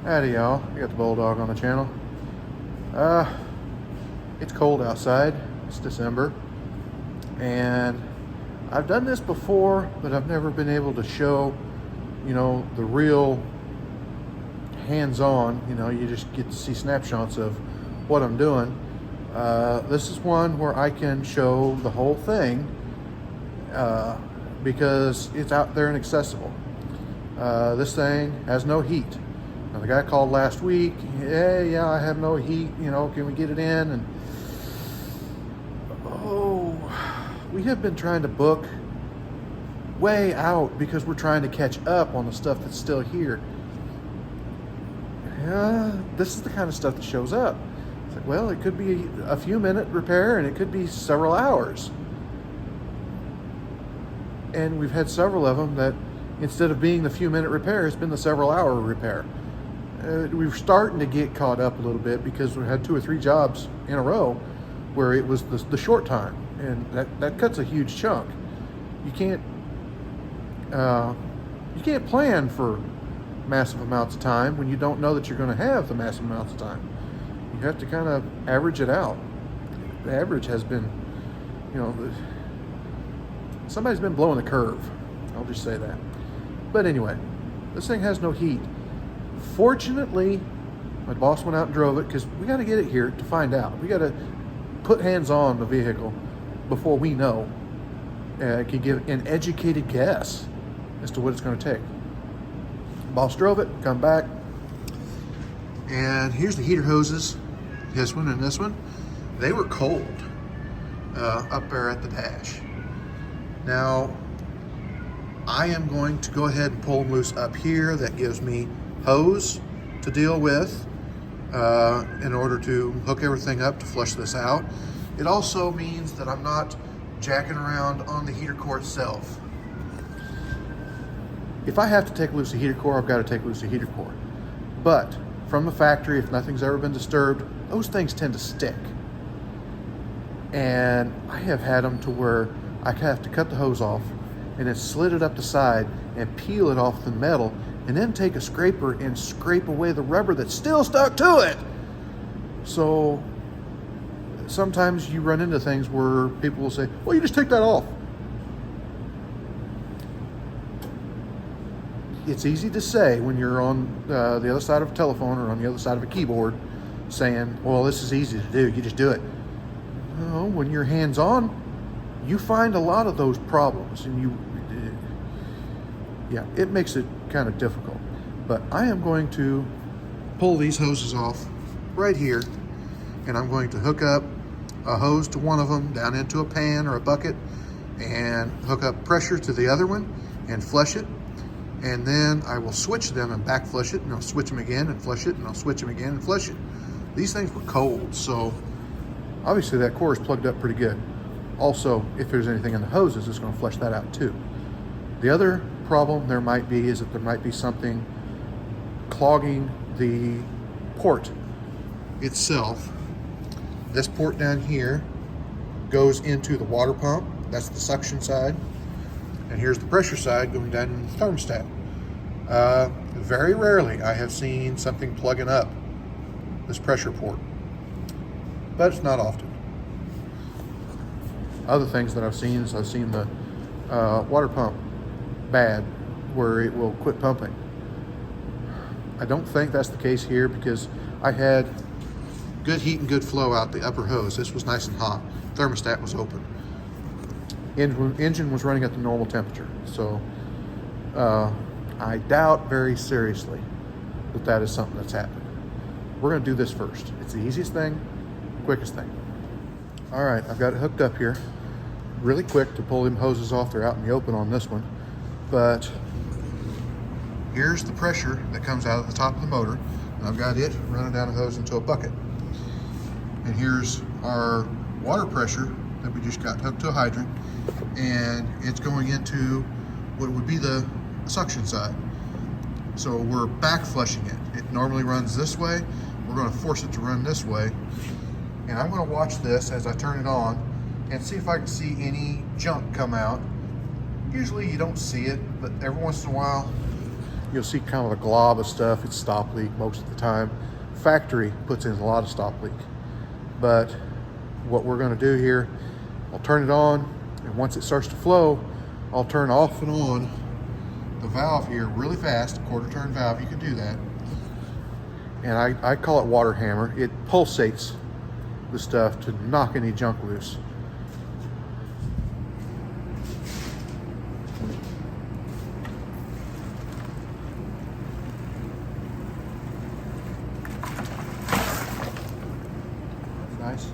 Howdy y'all, I got the Bulldog on the channel. It's cold outside, it's December, and I've done this before, but I've never been able to show, the real hands-on, you just get to see snapshots of what I'm doing. This is one where I can show the whole thing because it's out there and accessible. This thing has no heat. Now, the guy called last week, yeah, I have no heat, can we get it in? And we have been trying to book way out because we're trying to catch up on the stuff that's still here. This is the kind of stuff that shows up. It's like, well, it could be a few minute repair and it could be several hours. And we've had several of them that instead of being the few minute repair, it's been the several hour repair. We're starting to get caught up a little bit because we had 2 or 3 jobs in a row where it was the short time, and that cuts a huge chunk. You can't plan for massive amounts of time when you don't know that you're going to have the massive amounts of time. You have to kind of average it out. The average has been, somebody's been blowing the curve. I'll just say that. But anyway, this thing has no heat. Fortunately, my boss went out and drove it because we got to get it here to find out. We got to put hands on the vehicle before we know. Can give an educated guess as to what it's going to take. Boss drove it, come back, and here's the heater hoses. This one and this one. They were cold up there at the dash. Now, I am going to go ahead and pull them loose up here. That gives me hose to deal with in order to hook everything up to flush this out. It also means that I'm not jacking around on the heater core itself. If I have to take loose the heater core, I've got to take loose the heater core. But from the factory, if nothing's ever been disturbed, those things tend to stick. And I have had them to where I have to cut the hose off and then slit it up the side and peel it off the metal and then take a scraper and scrape away the rubber that's still stuck to it. So sometimes you run into things where people will say, well, you just take that off. It's easy to say when you're on the other side of a telephone or on the other side of a keyboard saying, well, this is easy to do, you just do it. No, when you're hands-on, you find a lot of those problems, and it makes it kind of difficult. But I am going to pull these hoses off right here, and I'm going to hook up a hose to one of them down into a pan or a bucket and hook up pressure to the other one and flush it. And then I will switch them and back flush it, and I'll switch them again and flush it, and I'll switch them again and flush it. These things were cold, so obviously that core is plugged up pretty good. Also, if there's anything in the hoses, it's going to flush that out too. The other problem there might be is that there might be something clogging the port itself. This port down here goes into the water pump. That's the suction side. And here's the pressure side going down into the thermostat. Very rarely I have seen something plugging up this pressure port, but it's not often. Other things that I've seen is I've seen the water pump bad where it will quit pumping. I don't think that's the case here because I had good heat and good flow out the upper hose. This was nice and hot. Thermostat was open. Engine was running at the normal temperature. So I doubt very seriously that that is something that's happened. We're going to do this first. It's the easiest thing, quickest thing. All right, I've got it hooked up here. Really quick to pull them hoses off. They're out in the open on this one. But here's the pressure that comes out of the top of the motor. And I've got it running down a hose into a bucket. And here's our water pressure that we just got hooked to a hydrant. And it's going into what would be the suction side. So we're back flushing it. It normally runs this way. We're going to force it to run this way. And I'm going to watch this as I turn it on and see if I can see any junk come out. Usually you don't see it, but every once in a while you'll see kind of a glob of stuff. It's stop leak most of the time. Factory puts in a lot of stop leak. But what we're going to do here, I'll turn it on, and once it starts to flow, I'll turn off and on the valve here really fast, a quarter turn valve, you can do that. And I call it water hammer. It pulsates the stuff to knock any junk loose. Nice.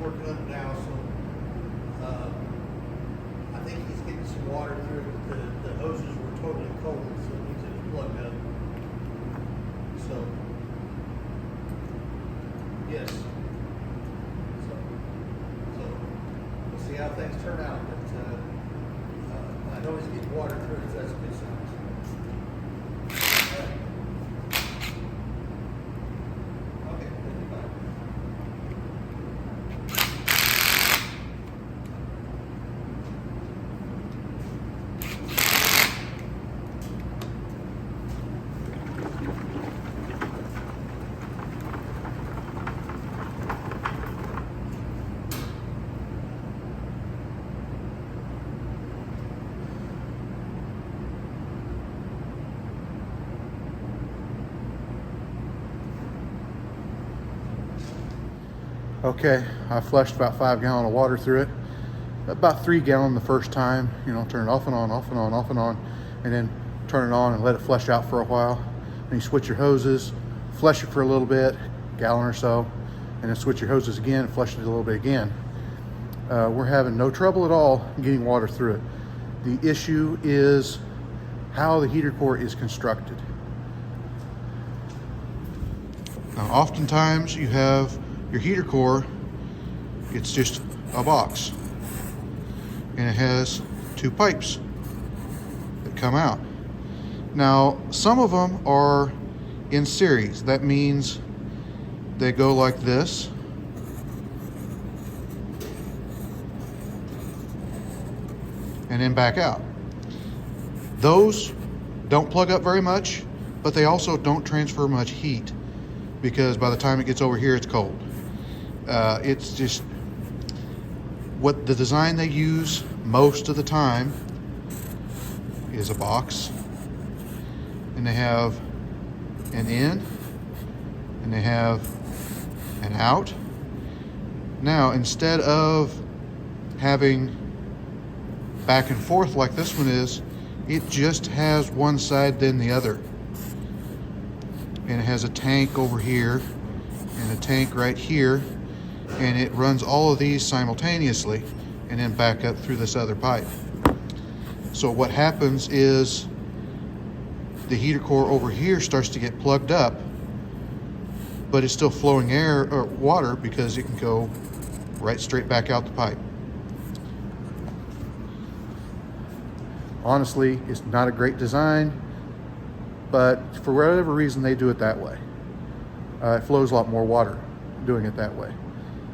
Working on it now, so I think he's getting some water through it. The hoses were totally cold, so it needs to be plugged up. So, yes. So we'll see how things turn out. But I know he's getting water through it, so that's a good sign. Okay, I flushed about 5 gallons of water through it. About 3 gallons the first time, turn it off and on, off and on, off and on, and then turn it on and let it flush out for a while. And you switch your hoses, flush it for a little bit, gallon or so, and then switch your hoses again, flush it a little bit again. We're having no trouble at all getting water through it. The issue is how the heater core is constructed. Now, oftentimes you have your heater core, it's just a box, and it has 2 pipes that come out. Now, some of them are in series. That means they go like this, and then back out. Those don't plug up very much, but they also don't transfer much heat, because by the time it gets over here, it's cold. It's just what the design they use most of the time is a box, and they have an in and they have an out. Now, instead of having back and forth like this one is, it just has one side then the other, and it has a tank over here and a tank right here, and it runs all of these simultaneously and then back up through this other pipe. So what happens is the heater core over here starts to get plugged up, but it's still flowing air or water because it can go right straight back out the pipe. Honestly, it's not a great design, but for whatever reason they do it that way. It flows a lot more water. doing it that way.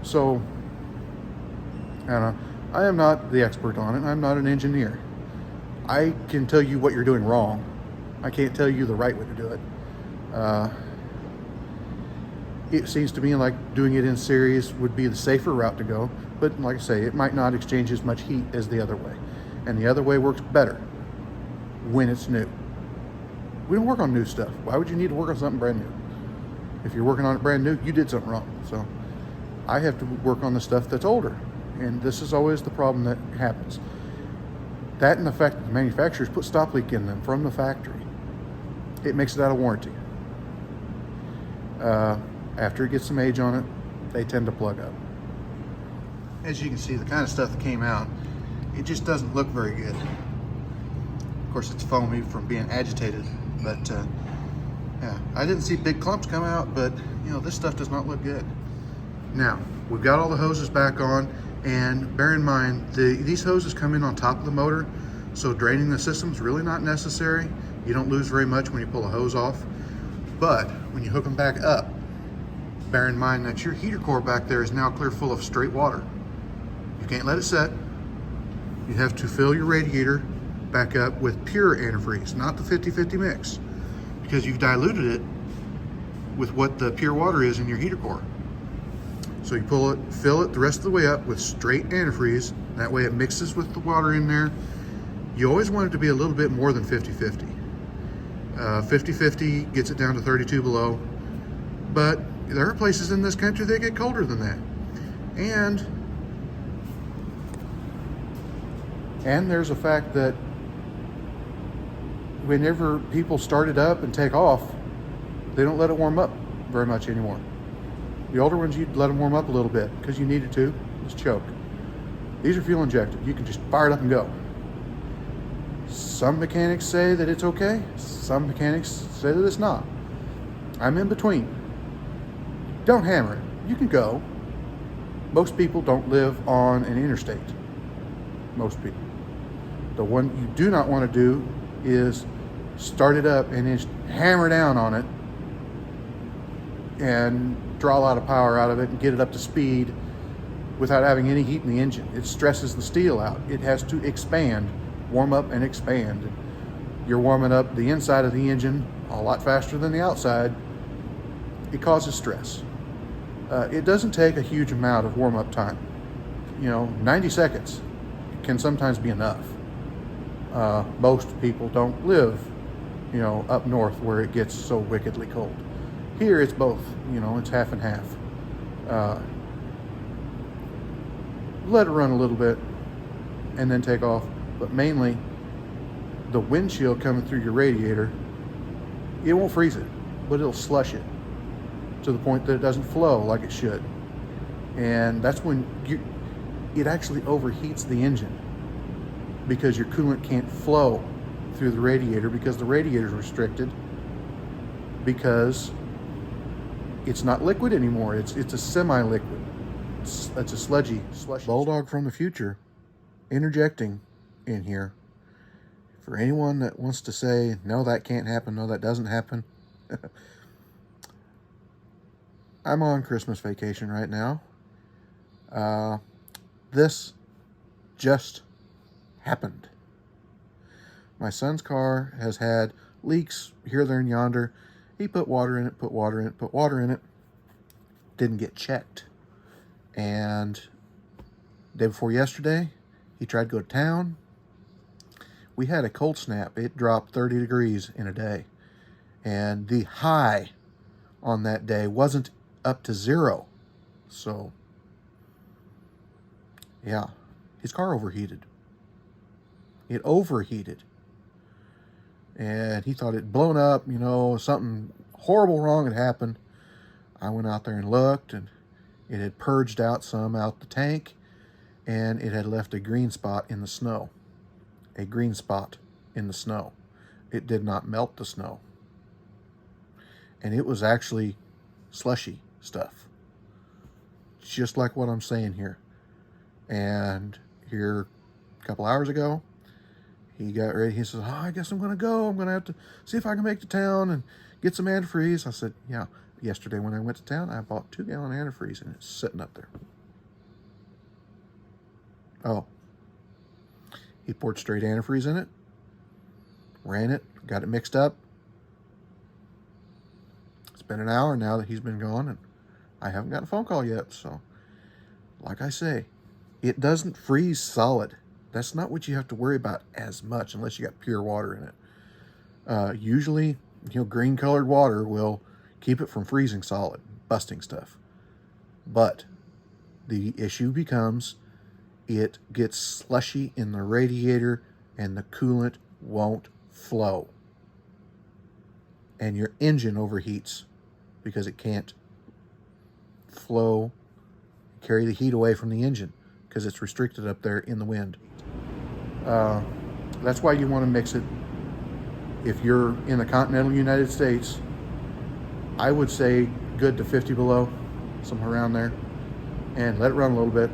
So, I am not the expert on it. I'm not an engineer. I can tell you what you're doing wrong. I can't tell you the right way to do it. It seems to me like doing it in series would be the safer route to go, but like I say, it might not exchange as much heat as the other way. And the other way works better when it's new. We don't work on new stuff. Why would you need to work on something brand new? If you're working on it brand new, you did something wrong. So I have to work on the stuff that's older. And this is always the problem that happens. That and the fact that the manufacturers put stop leak in them from the factory. It makes it out of warranty. After it gets some age on it, they tend to plug up. As you can see, the kind of stuff that came out, it just doesn't look very good. Of course, it's foamy from being agitated, but yeah, I didn't see big clumps come out, but you know, this stuff does not look good. Now, we've got all the hoses back on, and bear in mind, these hoses come in on top of the motor, so draining the system is really not necessary. You don't lose very much when you pull a hose off, but when you hook them back up, bear in mind that your heater core back there is now clear full of straight water. You can't let it set. You have to fill your radiator back up with pure antifreeze, not the 50-50 mix, because you've diluted it with what the pure water is in your heater core. So you pull it, fill it the rest of the way up with straight antifreeze. That way it mixes with the water in there. You always want it to be a little bit more than 50-50. 50-50 gets it down to 32 below, but there are places in this country that get colder than that. And there's a fact that whenever people start it up and take off, they don't let it warm up very much anymore. The older ones, you'd let them warm up a little bit because you needed to. Just choke. These are fuel injected. You can just fire it up and go. Some mechanics say that it's okay. Some mechanics say that it's not. I'm in between. Don't hammer it. You can go. Most people don't live on an interstate. Most people. The one you do not want to do is start it up and just hammer down on it and draw a lot of power out of it and get it up to speed without having any heat in the engine. It stresses the steel out. It has to expand, warm up and expand. You're warming up the inside of the engine a lot faster than the outside. It causes stress. It doesn't take a huge amount of warm-up time. 90 seconds can sometimes be enough. Most people don't live, up north where it gets so wickedly cold. Here it's both, it's half and half. Let it run a little bit and then take off, but mainly the windshield coming through your radiator, it won't freeze it, but it'll slush it to the point that it doesn't flow like it should. And that's when it actually overheats the engine because your coolant can't flow through the radiator because the radiator is restricted because it's not liquid anymore. It's a semi-liquid. It's a slushy. Bulldog from the future interjecting in here. For anyone that wants to say, no, that can't happen, no, that doesn't happen. I'm on Christmas vacation right now. This just happened. My son's car has had leaks here, there, and yonder. He put water in it, put water in it, put water in it. Didn't get checked. And day before yesterday, he tried to go to town. We had a cold snap. It dropped 30 degrees in a day. And the high on that day wasn't up to 0. So, yeah, his car overheated. It overheated. And he thought it'd blown up, something horrible wrong had happened. I went out there and looked, and it had purged out some out the tank, and it had left a green spot in the snow. A green spot in the snow. It did not melt the snow. And it was actually slushy stuff. Just like what I'm saying here. And here a couple hours ago, he got ready. He says, I guess I'm going to go. I'm going to have to see if I can make it to town and get some antifreeze. I said, yeah, Yesterday when I went to town, I bought 2-gallon antifreeze and it's sitting up there. Oh, he poured straight antifreeze in it, ran it, got it mixed up. It's been an hour now that he's been gone and I haven't gotten a phone call yet. So like I say, it doesn't freeze solid. That's not what you have to worry about as much unless you got pure water in it. Usually, green colored water will keep it from freezing solid, busting stuff. But the issue becomes it gets slushy in the radiator and the coolant won't flow. And your engine overheats because it can't flow, carry the heat away from the engine because it's restricted up there in the wind. That's why you want to mix it. If you're in the continental United States, I would say good to 50 below, somewhere around there, and let it run a little bit.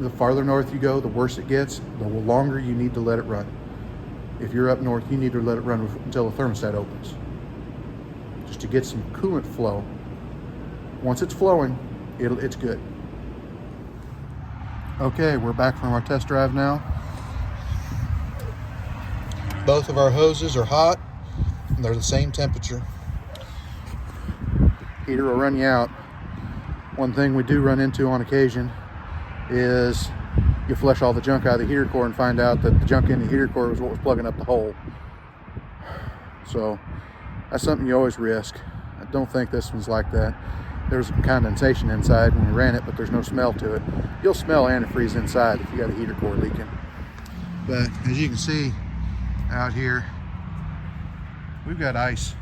The farther north you go, the worse it gets, the longer you need to let it run. If you're up north, you need to let it run until the thermostat opens, just to get some coolant flow. Once it's flowing, it's good. Okay, we're back from our test drive now. Both of our hoses are hot, and they're the same temperature. Heater will run you out. One thing we do run into on occasion is you flush all the junk out of the heater core and find out that the junk in the heater core was what was plugging up the hole. So that's something you always risk. I don't think this one's like that. There's some condensation inside when we ran it, but there's no smell to it. You'll smell antifreeze inside if you got a heater core leaking. But as you can see out here, we've got ice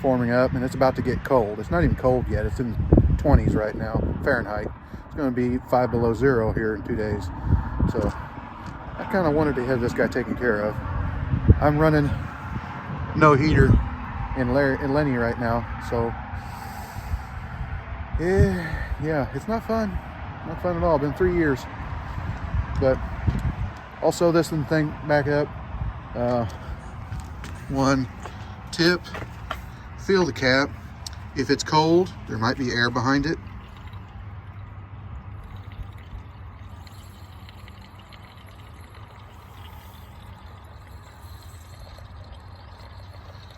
forming up and it's about to get cold. It's not even cold yet. It's in the 20s right now, Fahrenheit. It's going to be 5 below zero here in 2 days. So I kind of wanted to have this guy taken care of. I'm running no heater in Lenny right now. So yeah, it's not fun. Not fun at all. Been 3 years. But also this thing back up. One tip, feel the cap. If it's cold, there might be air behind it.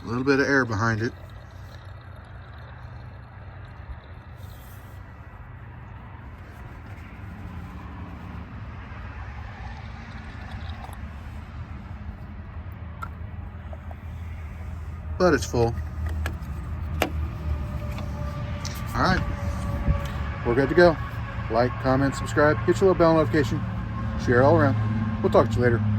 A little bit of air behind it. But it's full. All right, we're good to go. Like, comment, subscribe, hit your little bell notification, share it all around. We'll talk to you later.